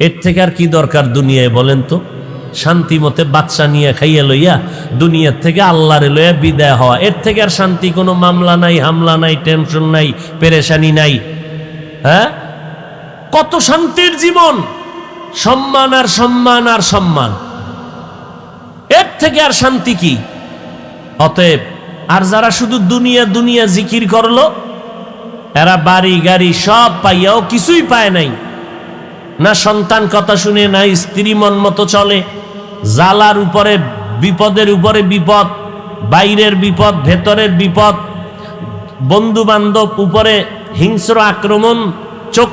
এর থেকে আর কি দরকার দুনিয়ায় বলেন তো? শান্তি মতে বাচ্চা নিয়ে খাইয়া লইয়া দুনিয়ার থেকে আল্লাহরে লইয়া বিদায় হওয়া, এর থেকে আর শান্তি কোনো মামলা নাই, হামলা নাই, টেনশন নাই, পেরেশানি নাই। হ্যাঁ, কত শান্তির জীবন, সম্মান আর সম্মান আর সম্মান, এর থেকে আর শান্তি কি? অতএব আর যারা শুধু দুনিয়া দুনিয়া জিকির করলো, এরা বাড়ি গাড়ি সব পাইয়াও কিছুই পায় নাই। না সন্তান কথা শুনে, না স্ত্রী মন মতো চলে, জালার উপরে বিপদের উপরে বিপদ, বাইরের বিপদ, ভেতরের বিপদ, বন্ধু বান্ধব উপরে হিংস্র আক্রমণ, চোখ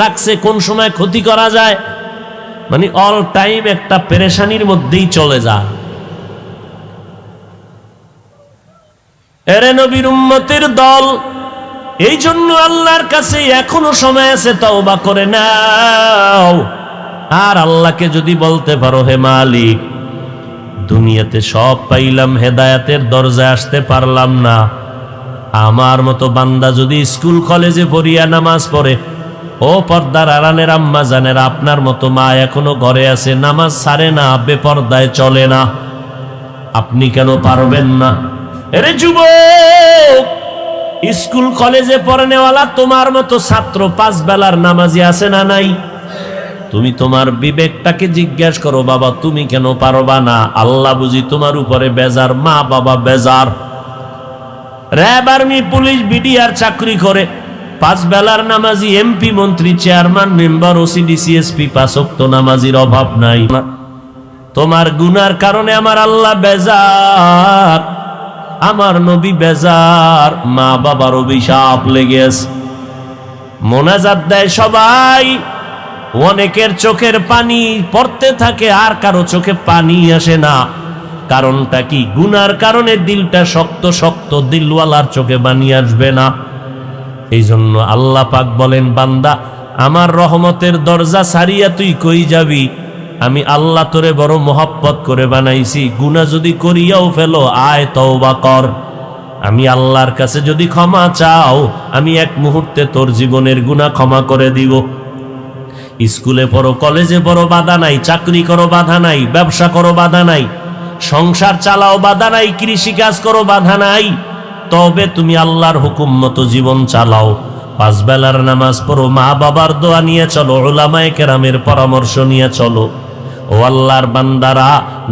রাখছে কোন সময় ক্ষতি করা যায়, মানে অল টাইম একটা পেরেশানির মধ্যেই চলে যায়। এরে নবীর উম্মতের দল, এই জন্য আল্লাহর কাছে এখনো সময় আছে, তওবা করে নাও। আর আল্লাহকে যদি বলতে পারো, হে মালিক, দুনিয়াতে সব পাইলাম, হেদায়েতের দরজায় আসতে পারলাম না, আমার মতো বান্দা যদি স্কুল কলেজে পড়িয়া নামাজ পড়ে, ও পর্দার আড়ালের আম্মা জানেরা, আপনার মতো মা এখনো ঘরে আছে, নামাজ ছাড়ে না, বেপর্দায় চলে না, আপনি কেন পারবেন না? এরে যুবক, স্কুল কলেজে পড়ানেওয়ালা তোমার মতো ছাত্র 5 বেলার নামাজি আছে না নাই? তুমি তোমার বিবেকটাকে জিজ্ঞাসা করো, বাবা তুমি কেন পারবা না? আল্লাহ বুঝি তোমার উপরে বেজার, মা বাবা বেজার। র্যাব, আর্মি, পুলিশ, বিডিআর চাকরি করে, 5 বেলার নামাজি, এমপি, মন্ত্রী, চেয়ারম্যান, মেম্বার, ওসিডি, সিএসপি, 5 ওয়াক্ত নামাজির অভাব নাই। তোমার গুনার কারণে আমার আল্লাহ বেজার, আমার নবী বেজার, মা বাবার অভিশাপ লেগে আছে। মোনাজাত দেয় সবাই, অনেকের চোখের পানি পড়তে থাকে, আর কারো চোখে পানি আসে না। কারণটা কি? গুনার কারণে দিলটা শক্ত শক্ত, দিলওয়ালার চোখে পানি আসবে না। এই জন্য আল্লাহ পাক বলেন, বান্দা আমার রহমতের দরজা ছাড়িয়া তুই কই যাবি? আমি আল্লাহ তোরে বড় মোহাব্বত করে বানাইছি, গুনাহ যদি করিয়াও ফেলো, আয় তওবা কর। আমি আল্লাহর কাছে যদি ক্ষমা চাও, আমি এক মুহূর্তে তোর জীবনের গুনাহ ক্ষমা করে দিব। স্কুলে পড়ো, কলেজে পড়ো, বাধা নাই, চাকরি করো, বাধা নাই, ব্যবসা করো, বাধা নাই, সংসার চালাও, বাধা নাই, কৃষি কাজ করো, বাধা নাই, তবে তুমি আল্লাহর হুকুম মতো জীবন চালাও। 5 বেলার নামাজ পড়ো, মা বাবার দোয়া নিয়ে চলো, উলামায়ে কেরামের পরামর্শ নিয়ে চলো। ও আল্লাহর বান্দারা,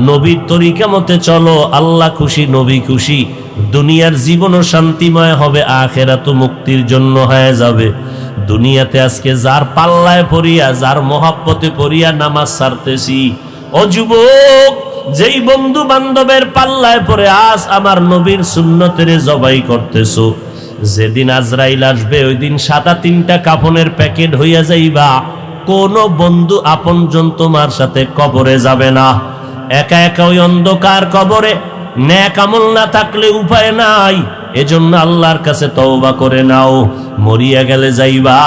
নবীর তরিকা মতে চলো, আল্লাহ খুশি, নবী খুশি, দুনিয়ার জীবনও শান্তিময় হবে, আখিরাতও মুক্তির জন্য হয়ে যাবে। দুনিয়াতে আজকে যার পাল্লায় পড়িয়া, যার মহব্বতে পড়িয়া নামাজ ছাড়তেছি, ও যুবক, যেই বন্ধু বান্ধবের পাল্লায় পড়ে আজ আমার নবীর সুন্নতের জবাই করতেছো, যেদিন আজরাইল আসবে, ওই দিন সাদা 3টা কাফনের প্যাকেট হইয়া যাইবা। কোন বন্ধু আপনজন তোমার সাথে কবরে যাবে না, একা একা ওই অন্ধকার কবরে। নেক আমল না থাকলে উপায় নাই, এজন্য আল্লাহর কাছে তওবা করে নাও। মরিয়া গেলে যাইবা,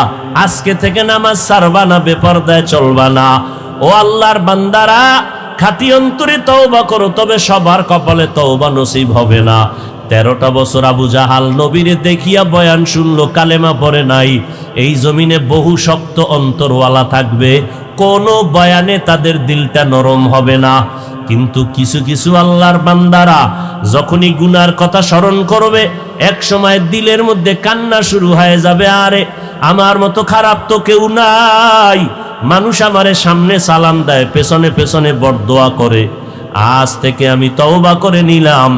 আজকে থেকে নামাজ ছাড়বা না, বেপরদায় চলবা না। ও আল্লাহর বান্দারা, খাঁটি অন্তরে তওবা করো, তবে সবার কপালে তওবা নসিব হবে না। 13টা বছর আবু জাহাল নবীরে দেখিয়া বয়ান শুনলো, কালেমা পড়ে নাই। এই জমিনে বহু শক্ত অন্তরওয়ালা থাকবে, কোনো বয়ানে তাদের দিলটা নরম হবে না। কিন্তু কিছু কিছু আল্লাহর বান্দারা যখনই গুনার কথা স্মরণ করবে, এক সময় দিলের মধ্যে কান্না শুরু হয়ে যাবে, আরে আমার মতো খারাপ তো কেউ নাই, মানুষ আমারে সামনে সালাম দেয়, পেছনে পেছনে বরদোয়া করে, আজ থেকে আমি তওবা করে নিলাম,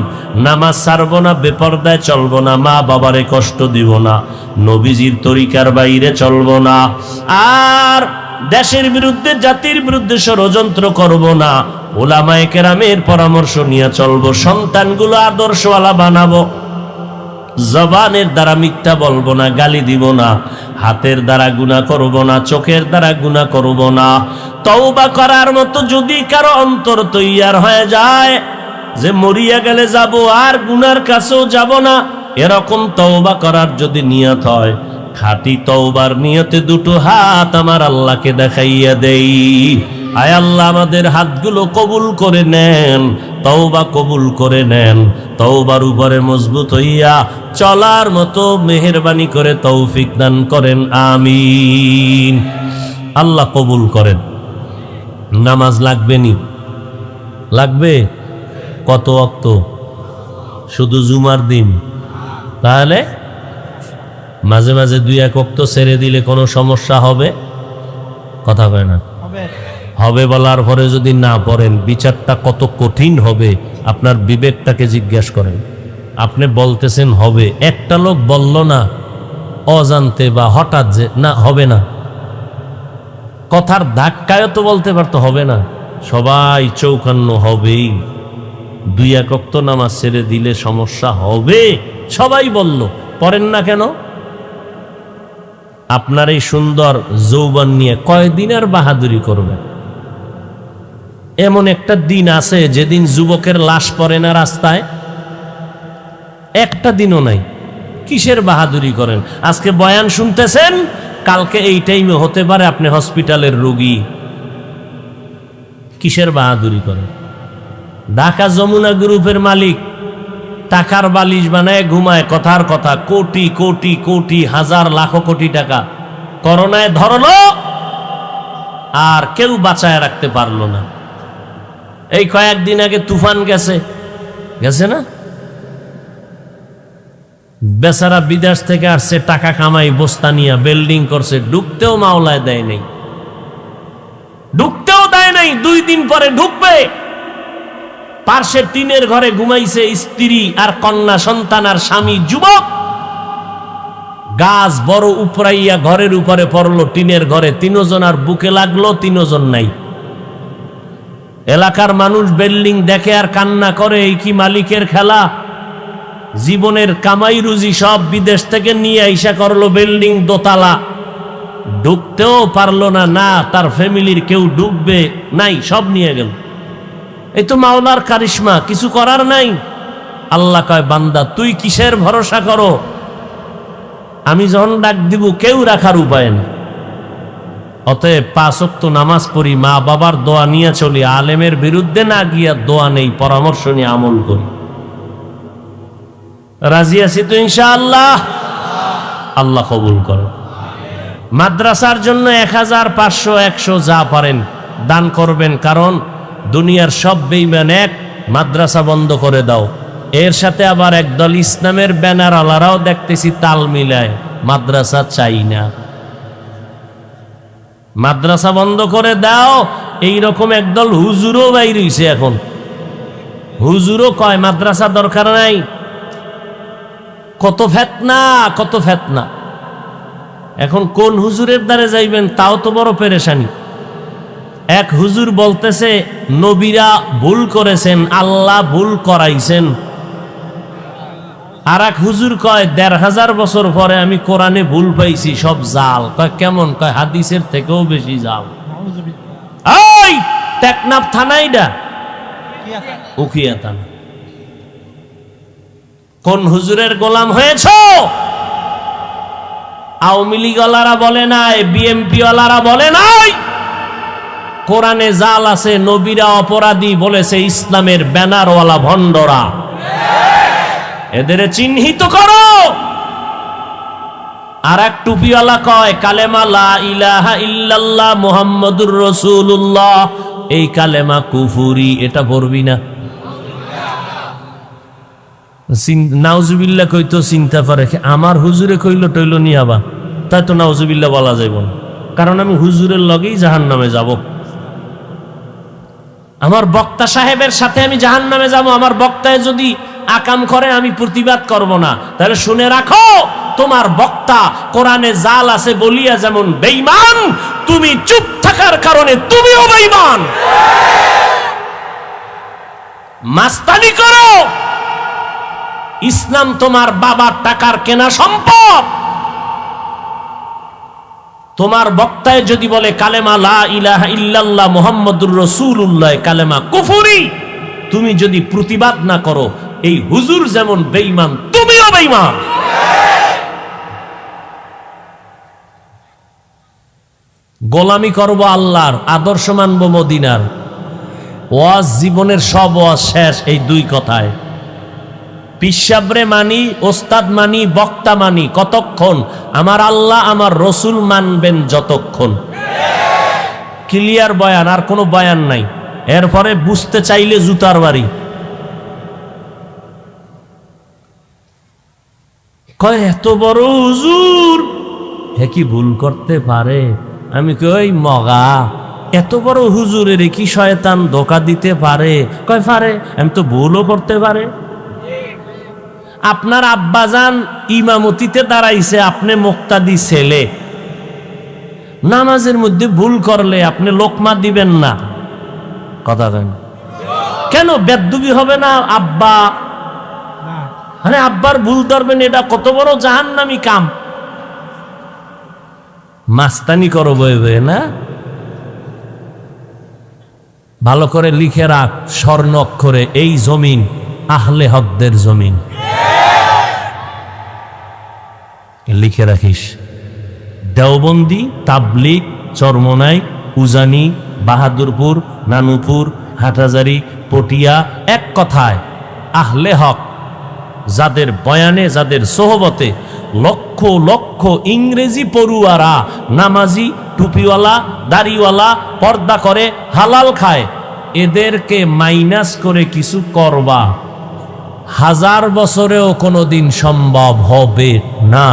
নামাজ ছাড়বো না, বেপরদায় চলবো না, মা বাবারে কষ্ট দিব না, নবীজির তরিকার বাইরে চলবো না, আর দেশের বিরুদ্ধে, জাতির বিরুদ্ধে ষড়যন্ত্র করব না, উলামায়ে কেরামের পরামর্শ নিয়ে চলবো, সন্তানগুলো আদর্শওয়ালা বানাবো, জবানের দ্বারা মিথ্যা বলবো না, গালি দিব না, হাতের দ্বারা গুনাহ করব না, চোখের দ্বারা গুনাহ করব না। তওবা করার মতো যদি কারো অন্তর তৈয়ার হয়ে যায় যে মরিয়া গেলে যাব, আর গুনার কাছেও যাব না, এরকম তওবা করার যদি নিয়ত হয়, খাঁটি তওবার নিয়তে দুটো হাত আমার আল্লাহকে দেখাইয়া দেই। আয় আল্লাহ, আমাদের হাতগুলো কবুল করে নেন, তওবা কবুল করে নেন, তওবার উপরে মজবুত হইয়া চলার মতো মেহেরবানি করে তৌফিক দান করেন, আমিন। আল্লাহ কবুল করেন। নামাজ লাগবে নি? লাগবে। কত ওয়াক্ত? শুধু জুমার দিন? তাহলে মাঝে মাঝে 2-1 ওয়াক্ত ছেড়ে দিলে কোনো সমস্যা হবে? কথা কয় না। হবে বলার পরে যদি না পড়েন, বিচারটা কত কঠিন হবে আপনার বিবেকটাকে জিজ্ঞাসা করেন। আপনি বলতেছেন হবে, একটা লোক বলল না অজান্তে বা হঠাৎ যে না হবে না, কথার ধাক্কায় তো বলতে পারতো হবে না। সবাই চৌকান্ন হবেই। 2-1 ওয়াক্ত নামাজ ছেড়ে দিলে সমস্যা হবে, সবাই বলল, পড়েন না কেন? আপনার এই সুন্দর যৌবন নিয়ে কয়দিন আর বাহাদুরি করবেন? এমন একটা দিন আছে যেদিন যুবকের লাশ পড়ে না রাস্তায়, একটা দিনও নাই। কিসের বাহাদুরি করেন? আজকে বয়ান শুনতেছেন, কালকে এই টাইমে হতে পারে আপনি হসপিটালের রোগী। কিসের বাহাদুরি করেন? ঢাকা যমুনা গ্রুপের মালিক টাকার বালিশ বানায় ঘুমায়, কথার কথা, কোটি কোটি কোটি হাজার লাখ কোটি টাকা করোনায় ধরলো, আর কেউ বাঁচায় রাখতে পারলো না। এই কয়েকদিন আগে তুফান গেছে না, বেচারা বিদেশ থেকে আসছে, টাকা কামাই বস্তা নিয়ে বিল্ডিং করছে, ঢুকতেও মাওলায় দেয় নাই, ঢুকতেও দেয় নাই। 2 দিন পরে ঢুকবে। পার্শ্বে টিনের ঘরে ঘুমাইছে স্ত্রী আর কন্যা সন্তান আর স্বামী যুবক। গাছ বড় উপরাইয়া ঘরের উপরে পড়লো, টিনের ঘরে 3 জন আর বুকে লাগলো, 3 জন নাই। এলাকার মানুষ বিল্ডিং দেখে আর কান্না করে, এই কি মালিকের খেলা? জীবনের কামাই রুজি সব বিদেশ থেকে নিয়ে আইসা করলো বিল্ডিং দোতলা, ঢুকতেও পারলো না, না তার ফ্যামিলির কেউ ঢুকবে নাই, সব নিয়ে গেল। এই তো মাওলার কারিশমা, কিছু করার নাই। আল্লাহ কয়, বান্দা তুই কিসের ভরসা করো? আমি যখন ডাক দিব কেউ রাখার উপায় না। অতএব 5 ওয়াক্ত নামাজ পড়ি, মা বাবার দোয়া নিয়ে চলি, আলেমের বিরুদ্ধে না গিয়া দোয়া নেই, পরামর্শ নিয়ে আমল করি। রাজি আছি তো ইনশাআল্লাহ? আল্লাহ কবুল করো। মাদ্রাসার জন্য 1000, 500, 100 যা পারেন দান করবেন, কারণ দুনিয়ার সব বেঈমান এক, মাদ্রাসা বন্ধ করে দাও। এর সাথে আবার একদল ইসলামের ব্যানার আলারাও দেখতেছি তাল মিলায়, মাদ্রাসা চাই না, মাদ্রাসা বন্ধ করে দাও। এইরকম একদল হুজুরও বাইর হইছে এখন, হুজুরও কয় মাদ্রাসা দরকার নাই। কত ফেতনা, কত ফেতনা। এখন কোন হুজুরের দ্বারে যাইবেন তাও তো বড় পেরেশানি। এক হুজুর বলতেছে নবীরা ভুল করেছেন, আল্লাহ ভুল করাইছেন। আর এক হুজুর কয় 1500 বছর পরে আমি কোরআনে ভুল পাইছি, সব জাল। কয় কেমন? কয় হাদিসের থেকেও বেশি জাল। এই টেকনাফ থানাইডা, উখিয়া থানা। কোন হুজুরের গোলাম হয়েছ? আওয়ামী লীগ ওয়ালারা বলে নাই, বিএমপি ওয়ালারা বলে নাই। কোরআনে জাল আছে, নবীরা অপরাধী বলেছে ইসলামের ব্যানারওয়ালা ভণ্ডরা। এদের চিহ্নিত করো। আর এক টুপিওয়ালা কয় কালেমা লা ইলাহা ইল্লাল্লাহ মুহাম্মাদুর রাসূলুল্লাহ, এই কালেমা কুফরি, এটা পড়বি না। নাউজুবিল্লাহ কইতো চিন্তা করে, আমার হুজুরে কইল টইল নিয়াবা, তাই তো নাউজুবিল্লাহ বলা যাইব না, কারণ আমি হুজুরের লগেই জাহান্নামে যাব। আমার বক্তা সাহেবের সাথে আমি জাহান্নামে যাব। আমার বক্তায় যদি আকাম করে আমি প্রতিবাদ করব না। তাহলে শুনে রাখো, তোমার বক্তা কোরআনে জাল আছে বলিয়া যেমন বেঈমান, তুমি চুপ থাকার কারণে তুমিও বেঈমান। মাস্তানি করো, ইসলাম তোমার বাবার টাকার কেনা সম্পদ। তোমার বক্তায় যদি বলে কালেমা লা ইলাহা ইল্লাল্লাহ মুহাম্মাদুর রাসূলুল্লাহ, কালেমা কুফরি, তুমি যদি প্রতিবাদ না করো এই হুজুর যেমন বেঈমান তুমিও বেঈমান। গোলামি করব আল্লাহর, আদর্শ মানব মদিনার। ওয়াজ জীবনের সব ওয়াজ শেষ এই দুই কথায়। পিসাবরে মানি, ওস্তাদ মানি, বক্তা মানি কতক্ষণ? আমার আল্লাহ আমার রসুল মানবেন যতক্ষণ। ক্লিয়ার বয়ান, আর কোনো বয়ান নাই। এরপরে বুঝতে চাইলে জুতার বাড়ি। কয় এত বড় হুজুর হে কি ভুল করতে পারে? আমি কই মগা, এত বড় হুজুরের কি শয়তান ধোকা দিতে পারে? কয় পারে। আমি তো ভুলও করতে পারে। আপনার আব্বাজান ইমামতিতে দাঁড়াইছে, আপনি মুক্তাদি ছেলে, নামাজের মধ্যে ভুল করলে আপনি লোকমা দিবেন না? কথা কেন? কেন বেদ্যুবি হবে না আব্বা? আরে আব্বার ভুল ধরবেন, এটা কত বড় জাহান্নামী কাম। মাস্তানি করো বয়ে বয়ে না? ভালো করে লিখে রাখ স্বর্ণ অক্ষরে, এই জমিন আহলে হকদের জমিন। লিখে রাখিস। দেওবন্দি, তাবলিগ, চরমনাই, উজানি, বাহাদুরপুর, নানুপুর, হাটহাজারী, পটিয়া, এক কথায় আহলে হক, যাদের বয়ানে, যাদের সোহবতে লক্ষ লক্ষ ইংরেজি পড়ুয়ারা নামাজি, টুপিওয়ালা, দাড়িওয়ালা, পর্দা করে, হালাল খায়, এদেরকে মাইনাস করে কিছু করবা 1000 বছরেও কোনোদিন সম্ভব হবে না।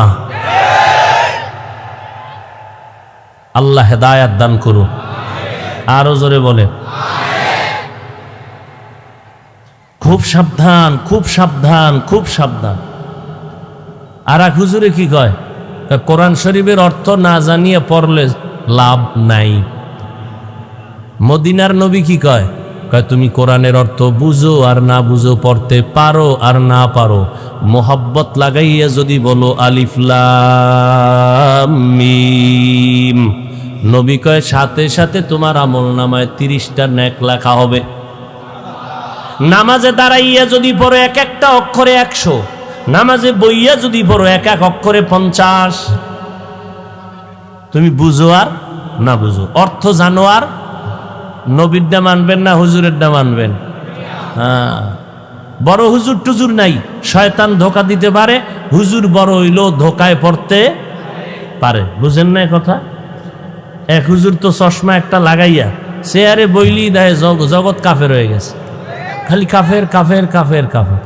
আল্লাহ হেদায়াত দান করুন। আরো জোরে বলে খুব সাবধান, খুব সাবধান, খুব সাবধান। আর এক হুজুরে কি কয়? কোরআন শরীফের অর্থ না জানিয়ে পড়লে লাভ নাই। মদিনার নবী কি কয়? কয় তুমি কোরআনের অর্থ বুঝো আর না বুঝো, পড়তে পারো আর না পারো, মোহাব্বত লাগাইয়া যদি বলো আলিফ লাম মিম, নবী কয় সাথে সাথে তোমার আমল নামায় 30টা নেক লেখা হবে। নামাজে দাঁড়াইয়া যদি পড়ো এক একটা অক্ষরে 100, নামাজে বইয়া যদি পড়ো এক এক অক্ষরে 50। তুমি বুঝো আর না বুঝো, অর্থ জানো আর, নবীরটা মানবেন না হুজুরেরটা মানবেন? হ্যাঁ, বড় হুজুর টুজুর নাই, শয়তান ধোকা দিতে পারে, হুজুর বড় হইলেও ধোকায় পড়তে পারে। বুঝেন না কথা? এক হুজুর তো চশমা একটা লাগাইয়া চেয়ারে বইলি দেয়, জগৎ কাফের হয়ে গেছে, খালি কাফের কাফের কাফের কাফের।